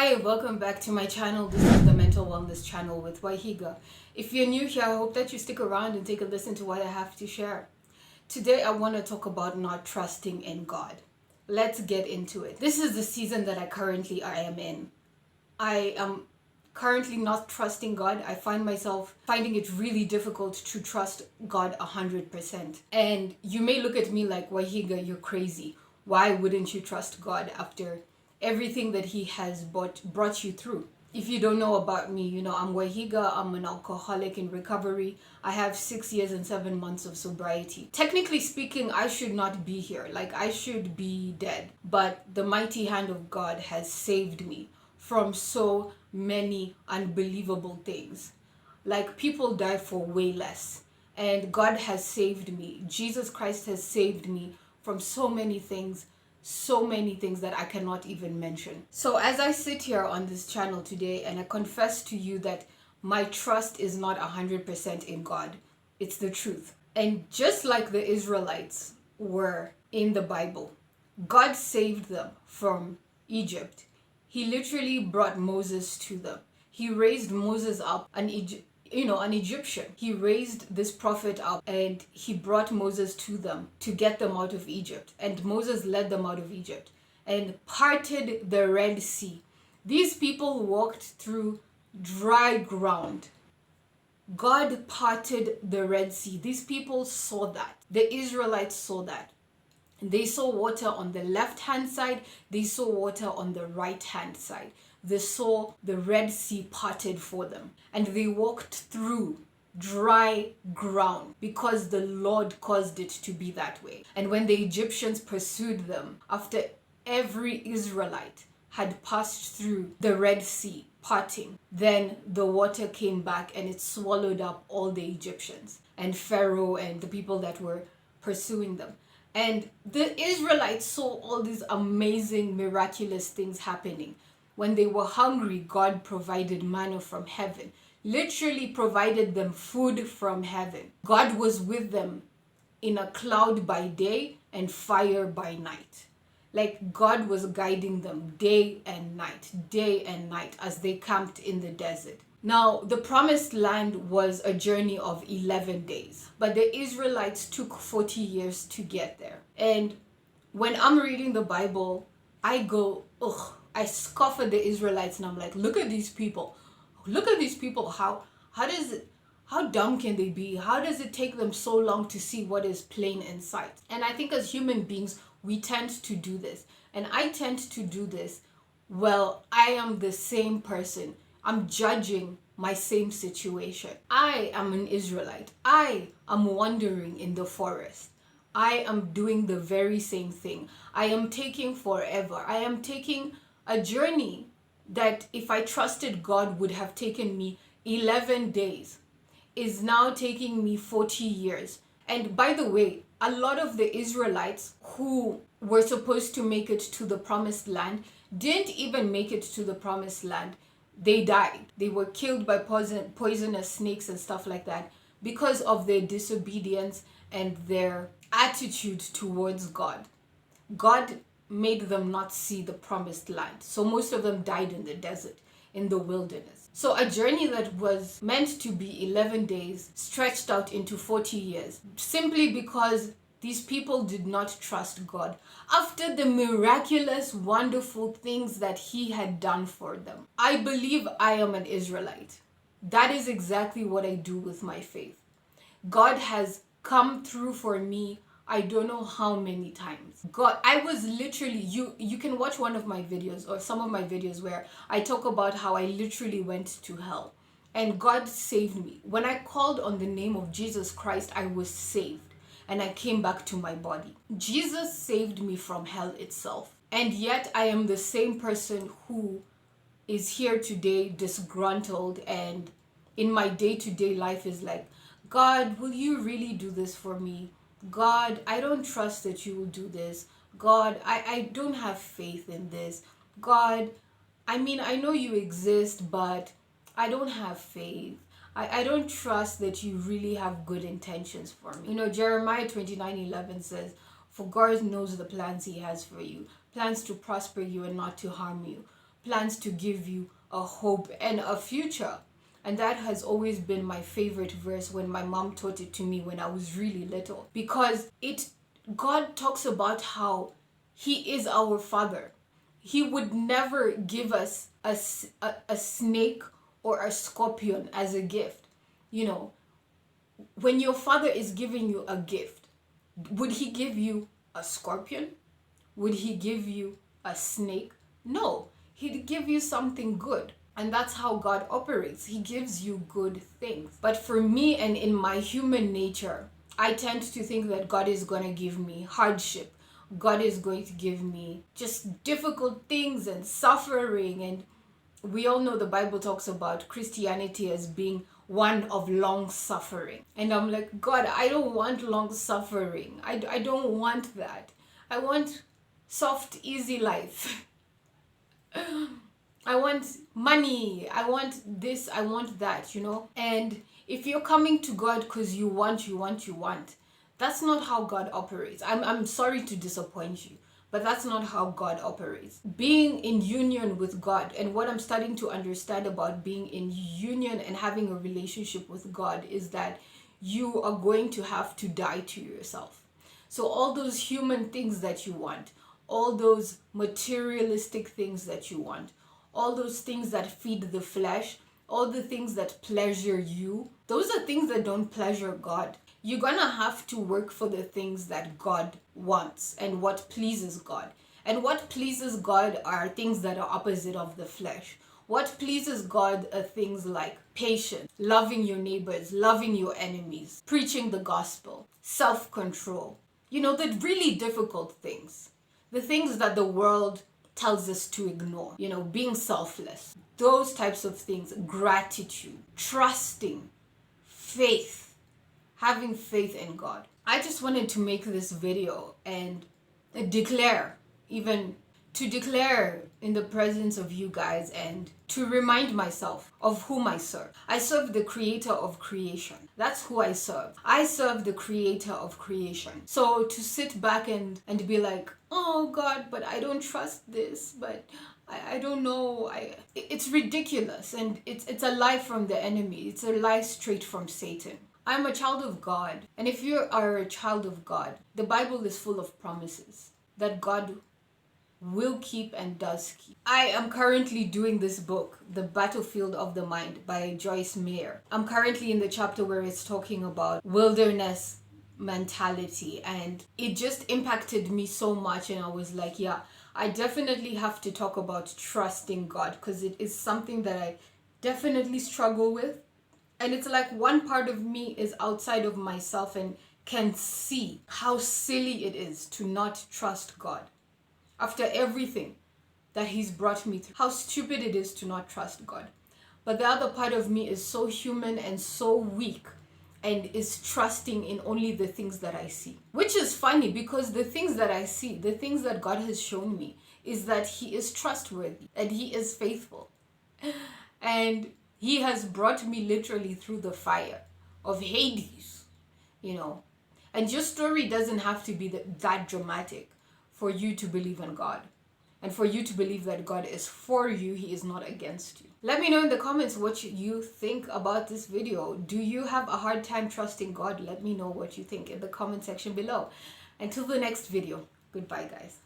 Hi, welcome back to my channel. This is the Mental Wellness channel with Waihiga. If you're new here, I hope that you stick around and take a listen to what I have to share. Today, I want to talk about not trusting in God. Let's get into it. This is the season that I am in. I am currently not trusting God. I find myself finding it really difficult to trust God 100%. And you may look at me like, Waihiga, you're crazy. Why wouldn't you trust God after everything that He has brought you through? If you don't know about me, I'm Waihiga. I'm an alcoholic in recovery. I have 6 years and 7 months of sobriety. Technically speaking, I should not be here. I should be dead. But the mighty hand of God has saved me from so many unbelievable things. People die for way less. And God has saved me. Jesus Christ has saved me from so many things that I cannot even mention. So as I sit here on this channel today and I confess to you that my trust is not 100% in God, it's the truth. And just like the Israelites were in the Bible, God saved them from Egypt. He literally brought Moses to them. He raised Moses up, an Egyptian. He raised this prophet up and he brought Moses to them to get them out of Egypt. And Moses led them out of Egypt and parted the Red Sea. These people walked through dry ground. God parted the Red Sea. These people saw that. The Israelites saw that. They saw water on the left-hand side. They saw water on the right-hand side. They saw the Red Sea parted for them. And they walked through dry ground because the Lord caused it to be that way. And when the Egyptians pursued them, after every Israelite had passed through the Red Sea parting, then the water came back and it swallowed up all the Egyptians and Pharaoh and the people that were pursuing them. And the Israelites saw all these amazing, miraculous things happening. When they were hungry, God provided manna from heaven, literally provided them food from heaven. God was with them in a cloud by day and fire by night. God was guiding them day and night as they camped in the desert. Now, the promised land was a journey of 11 days, but the Israelites took 40 years to get there. And when I'm reading the Bible, I go, ugh, I scoff at the Israelites and I'm like, look at these people. How dumb can they be? How does it take them so long to see what is plain in sight? And I think as human beings, we tend to do this. And I tend to do this. Well, I am the same person. I'm judging my same situation. I am an Israelite. I am wandering in the forest. I am doing the very same thing. I am taking forever. I am taking a journey that if I trusted God would have taken me 11 days is now taking me 40 years. And by the way, a lot of the Israelites who were supposed to make it to the promised land didn't even make it to the promised land. They died. They were killed by poisonous snakes and stuff like that because of their disobedience and their attitude towards God. God made them not see the promised land. So most of them died in the desert, in the wilderness. So a journey that was meant to be 11 days stretched out into 40 years simply because these people did not trust God after the miraculous, wonderful things that He had done for them. I believe I am an Israelite. That is exactly what I do with my faith. God has come through for me I don't know how many times. God, I was literally, you can watch one of my videos or some of my videos where I talk about how I literally went to hell and God saved me. When I called on the name of Jesus Christ, I was saved and I came back to my body. Jesus saved me from hell itself. And yet I am the same person who is here today disgruntled and in my day-to-day life is like, God, will you really do this for me? God, I don't trust that you will do this. God, I don't have faith in this. God, I mean, I know you exist, but I don't have faith. I don't trust that you really have good intentions for me. Jeremiah 29:11 says, for God knows the plans He has for you, plans to prosper you and not to harm you, plans to give you a hope and a future. And that has always been my favorite verse when my mom taught it to me when I was really little. Because God talks about how he is our father. He would never give us a snake or a scorpion as a gift. You know, when your father is giving you a gift, would he give you a scorpion? Would he give you a snake? No, he'd give you something good. And that's how God operates. He gives you good things. But for me and in my human nature, I tend to think that God is going to give me hardship. God is going to give me just difficult things and suffering. And we all know the Bible talks about Christianity as being one of long suffering. And I'm like, God, I don't want long suffering. I don't want that. I want soft, easy life. I want money. I want this. I want that, you know. And if you're coming to God because you want, that's not how God operates. I'm sorry to disappoint you, but that's not how God operates. Being in union with God, and what I'm starting to understand about being in union and having a relationship with God is that you are going to have to die to yourself. So all those human things that you want, all those materialistic things that you want, all those things that feed the flesh, all the things that pleasure you, those are things that don't pleasure God. You're gonna have to work for the things that God wants and what pleases God. And what pleases God are things that are opposite of the flesh. What pleases God are things like patience, loving your neighbors, loving your enemies, preaching the gospel, self-control. You know, the really difficult things. The things that the world tells us to ignore. You know, being selfless. Those types of things. Gratitude, trusting, faith, having faith in God. I just wanted to make this video and declare in the presence of you guys and to remind myself of whom I serve. I serve the creator of creation. That's who I serve. I serve the creator of creation. So to sit back and be like, oh God, but I don't trust this, but I don't know. It's ridiculous, and it's a lie from the enemy. It's a lie straight from Satan. I'm a child of God. And if you are a child of God, the Bible is full of promises that God will keep and does keep. I am currently doing this book, The Battlefield of the Mind by Joyce Meyer. I'm currently in the chapter where it's talking about wilderness mentality, and it just impacted me so much, and I was like, yeah, I definitely have to talk about trusting God, because it is something that I definitely struggle with. And it's like one part of me is outside of myself and can see how silly it is to not trust God. After everything that he's brought me through, how stupid it is to not trust God. But the other part of me is so human and so weak and is trusting in only the things that I see. Which is funny, because the things that I see, the things that God has shown me, is that he is trustworthy and he is faithful. And he has brought me literally through the fire of Hades, you know. And your story doesn't have to be that dramatic for you to believe in God. And for you to believe that God is for you, he is not against you. Let me know in the comments what you think about this video. Do you have a hard time trusting God? Let me know what you think in the comment section below. Until the next video, goodbye guys.